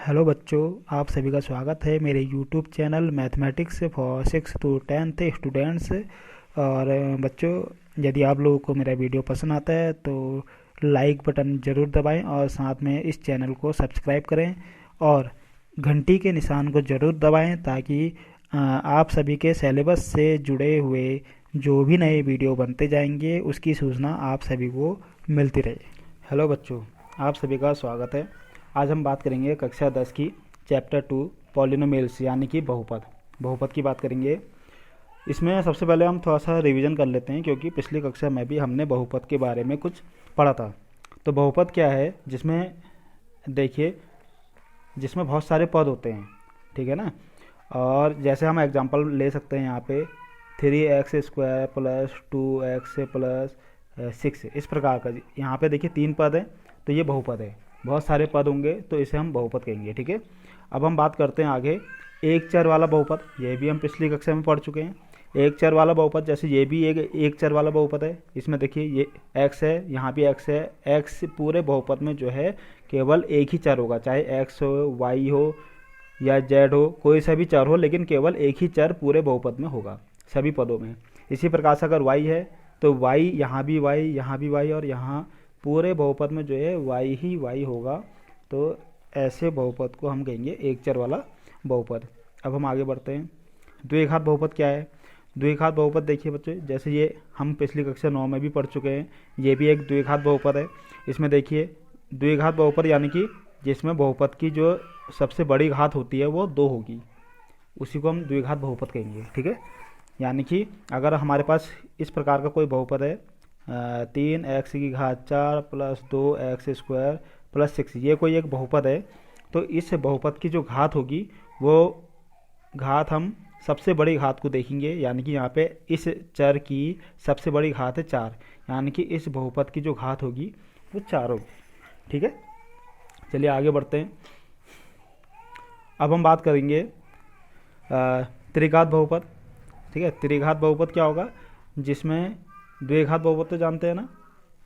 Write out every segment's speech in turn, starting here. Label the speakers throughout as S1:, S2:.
S1: Hello बच्चों, आप सभी का स्वागत है मेरे YouTube channel mathematics for 6 to 10th students. और बच्चों, यदि आप लोगों को मेरा वीडियो पसंद आता है तो लाइक बटन ज़रूर दबाएं और साथ में इस चैनल को सब्सक्राइब करें और घंटी के निशान को ज़रूर दबाएं ताकि आप सभी के सिलेबस से जुड़े हुए जो भी नए वीडियो बनते जाएंगे उसकी सूचना आप सभी को मिलती रहे। हेलो बच्चों, आप सभी का स्वागत है। आज हम बात करेंगे कक्षा 10 की चैप्टर 2 पॉलिनोमियल्स यानी कि बहुपद की बात करेंगे। इसमें सबसे पहले हम थोड़ा सा रिवीजन कर लेते हैं क्योंकि पिछली कक्षा में भी हमने बहुपद के बारे में कुछ पढ़ा था। तो बहुपद क्या है? जिसमें देखिए, जिसमें बहुत सारे पद होते हैं, ठीक है ना। और जैसे हम एग्जांपल ले सकते हैं यहाँ पे 3x² प्लस 2x प्लस 6, इस प्रकार का। यहाँ पे देखिए 3 पद है तो ये बहुपद है। बहुत सारे पद होंगे तो इसे हम बहुपद कहेंगे, ठीक है। अब हम बात करते हैं आगे एक चर वाला बहुपद। ये भी हम पिछली कक्षा में पढ़ चुके हैं। एक चर वाला बहुपद, जैसे ये भी एक चर वाला बहुपद है। इसमें देखिए ये x है, यहाँ भी x है। x पूरे बहुपद में जो है केवल एक ही चर होगा, चाहे x हो, y हो या z हो, कोई सा भी चर हो, लेकिन केवल एक ही चर पूरे बहुपद में होगा सभी पदों में। इसी प्रकार से अगर y है तो y, यहाँ भी y, यहाँ भी y और यहाँ पूरे बहुपद में जो है y ही y होगा। तो ऐसे बहुपद को हम कहेंगे एक चर वाला बहुपद। अब हम आगे बढ़ते हैं। द्विघात बहुपद क्या है? द्विघात बहुपद देखिए बच्चों, जैसे ये हम पिछली कक्षा 9 में भी पढ़ चुके हैं। ये भी एक द्विघात बहुपद है। इसमें देखिए द्विघात बहुपद यानी कि जिसमें बहुपद की जो सबसे बड़ी घात होती है वो 2 होगी, उसी को हम द्विघात बहुपद कहेंगे, ठीक है। यानी कि अगर हमारे पास इस प्रकार का कोई बहुपद है 3x⁴ प्लस 2x² प्लस 6, ये कोई एक बहुपद है, तो इस बहुपद की जो घात होगी वो घात हम सबसे बड़ी घात को देखेंगे। यानी कि यहाँ पे इस चर की सबसे बड़ी घात है 4, यानी कि इस बहुपद की जो घात होगी वो 4 होगी, ठीक है। चलिए आगे बढ़ते हैं। अब हम बात करेंगे त्रिघात बहुपद, ठीक है। त्रिघात बहुपद क्या होगा? जिसमें द्विघात बहुपद तो जानते हैं ना,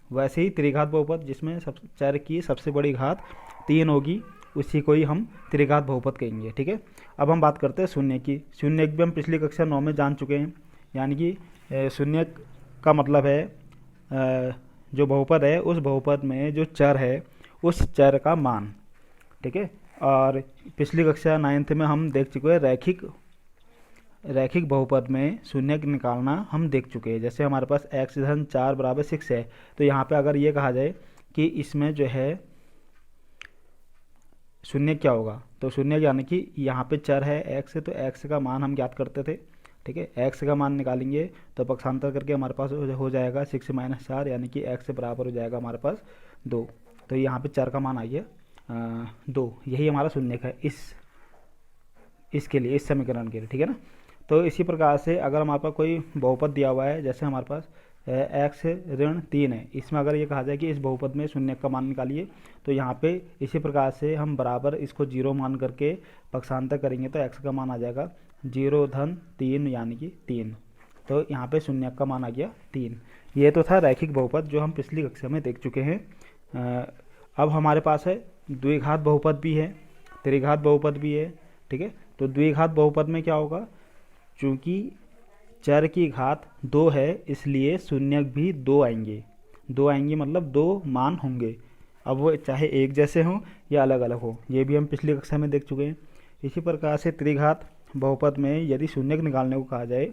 S1: वैसे ही त्रिघात बहुपद जिसमें सब चर की सबसे बड़ी घात 3 होगी, उसी को ही हम त्रिघात बहुपद कहेंगे, ठीक है। अब हम बात करते हैं शून्य की। शून्य भी हम पिछली कक्षा 9 में जान चुके हैं। यानी कि शून्य का मतलब है जो बहुपद है उस बहुपद में जो चर है उस चर का मान, ठीक है। और पिछली कक्षा 9th में हम देख चुके हैं रैखिक बहुपद में शून्य निकालना हम देख चुके हैं। जैसे हमारे पास x⁴ बराबर 6 है, तो यहाँ पे अगर ये कहा जाए कि इसमें जो है शून्य क्या होगा, तो शून्य यानी कि यहाँ पे चर है x, तो x का मान हम ज्ञात करते थे, ठीक है। x का मान निकालेंगे तो पक्षांतर करके हमारे पास हो जाएगा 6 - 4, यानी कि x बराबर हो जाएगा हमारे पास 2। तो यहाँ पे चर का मान आई है 2, यही हमारा शून्य है इसके लिए, इस समीकरण के लिए, ठीक है ना। तो इसी प्रकार से अगर हमारे पास कोई बहुपद दिया हुआ है, जैसे हमारे पास x⁻3 है, इसमें अगर ये कहा जाए कि इस बहुपद में शून्य का मान निकालिए, तो यहाँ पे इसी प्रकार से हम बराबर इसको 0 मान करके पक्षांतर करेंगे तो x का मान आ जाएगा 0-3 यानी कि 3। तो यहाँ पे शून्य का मान आ गया 3। ये तो था रैखिक बहुपद जो हम पिछली कक्षा में देख चुके हैं। अब हमारे पास है द्विघात बहुपद भी है, त्रिघात बहुपद भी है, ठीक है। तो द्विघात बहुपद में क्या होगा? चूँकि चर की घात 2 है इसलिए शून्यक भी 2 आएंगे। 2 आएंगे मतलब 2 मान होंगे, अब वो चाहे एक जैसे हों या अलग अलग हो। ये भी हम पिछली कक्षा में देख चुके हैं। इसी प्रकार से त्रिघात बहुपद में यदि शून्यक निकालने को कहा जाए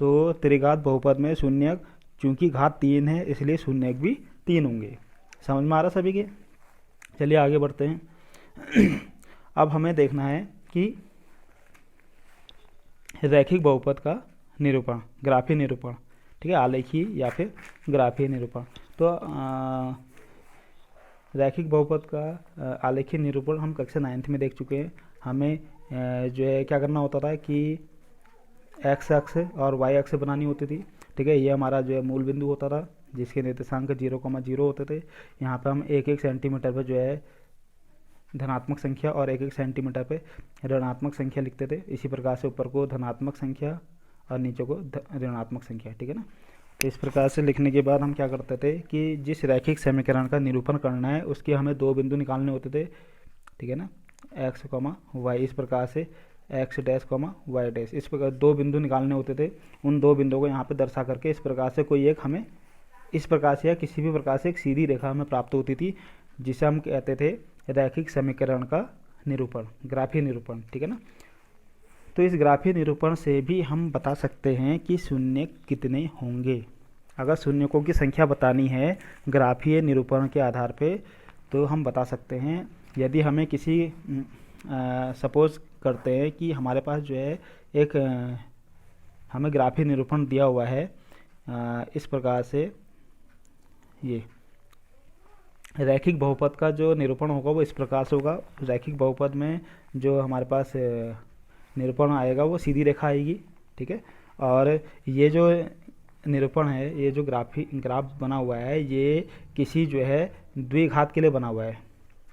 S1: तो त्रिघात बहुपद में शून्यक चूँकि घात 3 है इसलिए शून्यक भी 3 होंगे। समझ में आ रहा सभी के? चलिए आगे बढ़ते हैं। अब हमें देखना है कि रैखिक बहुपद का निरूपण, ग्राफीय निरूपण, ठीक है, आलेखी या फिर ग्राफीय निरूपण। तो रैखिक बहुपद का आलेखी निरूपण हम कक्षा 9th में देख चुके हैं। हमें जो है क्या करना होता था कि x अक्ष और y अक्ष बनानी होती थी, ठीक है। ये हमारा जो है मूल बिंदु होता था जिसके निर्देशांक 0,0 होते थे। यहाँ पे हम 1-1 सेंटीमीटर पर जो है धनात्मक संख्या और 1-1 सेंटीमीटर पे ऋणात्मक संख्या लिखते थे। इसी प्रकार से ऊपर को धनात्मक संख्या और नीचे को ऋणात्मक संख्या, ठीक है ना। तो इस प्रकार से लिखने के बाद हम क्या करते थे कि जिस रैखिक समीकरण का निरूपण करना है उसके हमें 2 बिंदु निकालने होते थे, ठीक है ना। एक्स कॉमा वाई, इस प्रकार से x dash comma y dash, इस प्रकार दो बिंदु निकालने होते थे। उन दो बिंदुओं को यहाँ पे दर्शा करके इस प्रकार से कोई एक हमें इस प्रकार से या किसी भी प्रकार से एक सीधी रेखा हमें प्राप्त होती थी, जिसे हम कहते थे रैखिक समीकरण का निरूपण, ग्राफीय निरूपण। ठीक है ना। तो इस ग्राफीय निरूपण से भी हम बता सकते हैं कि शून्य कितने होंगे। अगर शून्यकों की संख्या बतानी है ग्राफीय निरूपण के आधार पे तो हम बता सकते हैं। यदि हमें किसी सपोज करते हैं कि हमारे पास जो है एक हमें ग्राफीय निरूपण दिया हुआ है इस प्रकार से, ये रैखिक बहुपद का जो निरूपण होगा वो इस प्रकार से होगा। रैखिक बहुपद में जो हमारे पास निरूपण आएगा वो सीधी रेखा आएगी। ठीक है। और ये जो निरूपण है, ये जो ग्राफ बना हुआ है, ये किसी जो है द्विघात के लिए बना हुआ है,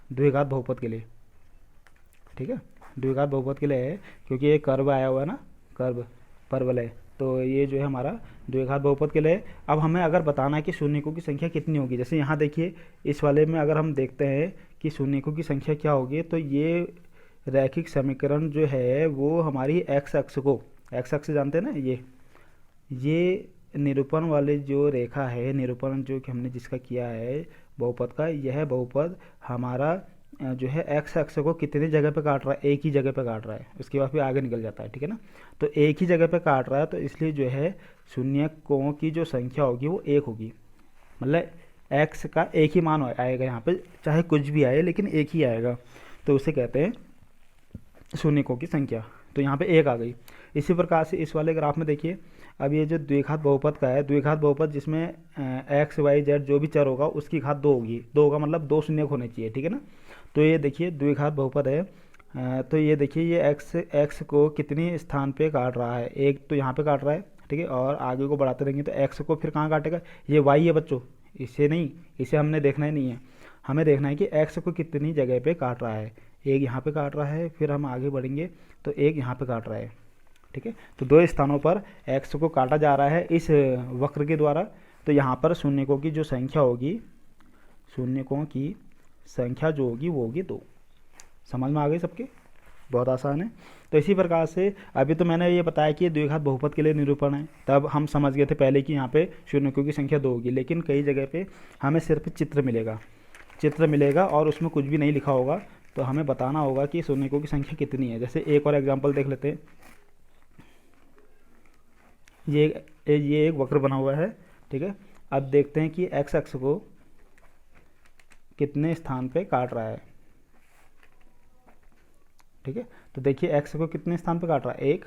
S1: द्विघात बहुपद के लिए। ठीक है। द्विघात बहुपद के लिए है क्योंकि ये कर्व आया हुआ है ना, कर्व परवलय, तो ये जो है हमारा द्विघात बहुपद के लिए। अब हमें अगर बताना है कि शून्यकों की संख्या कितनी होगी, जैसे यहाँ देखिए इस वाले में अगर हम देखते हैं कि शून्यकों की संख्या क्या होगी, तो ये रैखिक समीकरण जो है वो हमारी एक्स अक्ष को, एक्स अक्ष जानते हैं ना, ये निरूपण वाले जो रेखा है, निरूपण जो कि हमने जिसका किया है बहुपद का, यह बहुपद हमारा जो है एक्स अक्ष को कितनी जगह पे काट रहा है, एक ही जगह पे काट रहा है, उसके बाद फिर आगे निकल जाता है। ठीक है ना। तो एक ही जगह पे काट रहा है, तो इसलिए जो है शून्यकों की जो संख्या होगी वो एक होगी, मतलब एक्स का एक ही मान आएगा यहाँ पे, चाहे कुछ भी आए लेकिन एक ही आएगा, तो उसे कहते हैं शून्यकों की संख्या। तो यहाँ पे एक आ गई। इसी प्रकार से इस वाले ग्राफ में देखिए, अब ये जो द्विघात बहुपद का है, द्विघात बहुपद जिसमें एक्स वाई जेड जो भी चर होगा उसकी घात 2 होगी, 2 होगा मतलब 2 शून्य होने चाहिए। ठीक है ना। तो ये देखिए द्विघात बहुपद है, तो ये देखिए ये एक्स को कितनी स्थान पे काट रहा है, एक तो यहाँ पे काट रहा है। ठीक है। और आगे को बढ़ाते रहेंगे तो एक्स को फिर कहाँ काटेगा, ये वाई है बच्चों, इसे नहीं, इसे हमने देखना ही नहीं है, हमें देखना है कि एक्स को कितनी जगह पे काट रहा है। एक यहाँ पे काट रहा है, फिर हम आगे बढ़ेंगे तो एक यहाँ पे काट रहा है। ठीक है। तो 2 स्थानों पर एक्स को काटा जा रहा है इस वक्र के द्वारा। तो यहाँ पर शून्यकों की जो संख्या होगी, शून्यकों की संख्या जो होगी वो होगी 2। समझ में आ गई सबके, बहुत आसान है। तो इसी प्रकार से अभी तो मैंने ये बताया कि द्विघात बहुपद के लिए निरूपण है, तब हम समझ गए थे पहले कि यहाँ पे शून्यकों की संख्या 2 होगी, लेकिन कई जगह पे हमें सिर्फ चित्र मिलेगा और उसमें कुछ भी नहीं लिखा होगा, तो हमें बताना होगा कि शून्यकों की संख्या कितनी है। जैसे एक और एग्जाम्पल देख लेते हैं। ये एक वक्र बना हुआ है। ठीक है। अब देखते हैं कि एक्स अक्ष को कितने स्थान पे काट रहा है। ठीक है। तो देखिए एक्स को कितने स्थान पे काट रहा है, 1,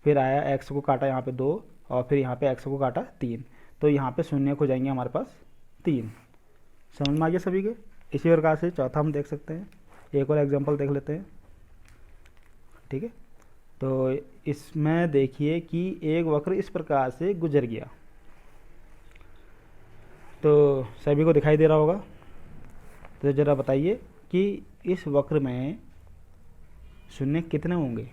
S1: फिर आया एक्स को काटा यहाँ पे 2, और फिर यहाँ पे एक्स को काटा 3, तो यहाँ पे शून्य हो जाएंगे हमारे पास 3। समझ में आ गया सभी के। इसी प्रकार से चौथा हम देख सकते हैं, एक और एग्जांपल देख लेते हैं। ठीक है। तो इसमें देखिए कि एक वक्र इस प्रकार से गुजर गया, तो सभी को दिखाई दे रहा होगा। तो ज़रा बताइए कि इस वक्र में शून्य कितने होंगे।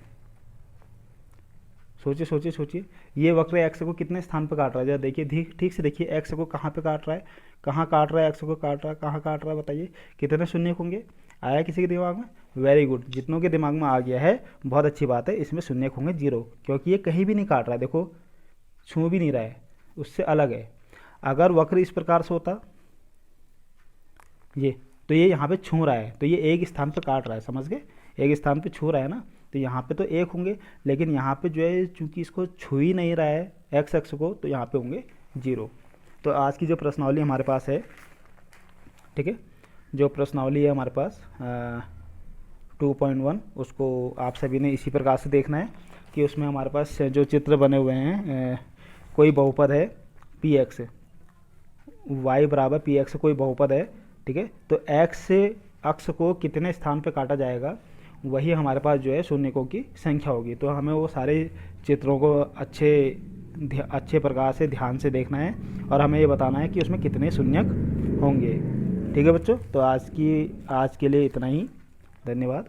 S1: सोचिए ये वक्र एक्स को कितने स्थान पर काट रहा है, जरा देखिए ठीक से देखिए, एक्स को कहाँ पे काट रहा है, कहाँ काट रहा है, एक्स को काट रहा है, कहाँ काट रहा है, बताइए कितने शून्य होंगे। आया किसी के दिमाग में? वेरी गुड, जितनों के दिमाग में आ गया है बहुत अच्छी बात है। इसमें शून्य होंगे 0, क्योंकि ये कहीं भी नहीं काट रहा है, देखो छू भी नहीं रहा है, उससे अलग है। अगर वक्र इस प्रकार से होता ये, तो ये यहाँ पे छू रहा है, तो ये एक स्थान पे काट रहा है, समझ गए, एक स्थान पे छू रहा है ना, तो यहाँ पे तो 1 होंगे, लेकिन यहाँ पे जो है चूंकि इसको छू ही नहीं रहा है एक्स अक्ष को, तो यहाँ पे होंगे 0। तो आज की जो प्रश्नावली हमारे पास है, ठीक है, जो प्रश्नावली है हमारे पास 2.1, उसको आप सभी ने इसी प्रकार से देखना है कि उसमें हमारे पास जो चित्र बने हुए हैं, कोई बहुपद है px, y बराबर px कोई बहुपद है। ठीक है। तो x से अक्ष को कितने स्थान पे काटा जाएगा, वही हमारे पास जो है शून्यकों की संख्या होगी। तो हमें वो सारे चित्रों को अच्छे प्रकार से ध्यान से देखना है और हमें ये बताना है कि उसमें कितने शून्यक होंगे। ठीक है बच्चों, तो आज के लिए इतना ही। धन्यवाद।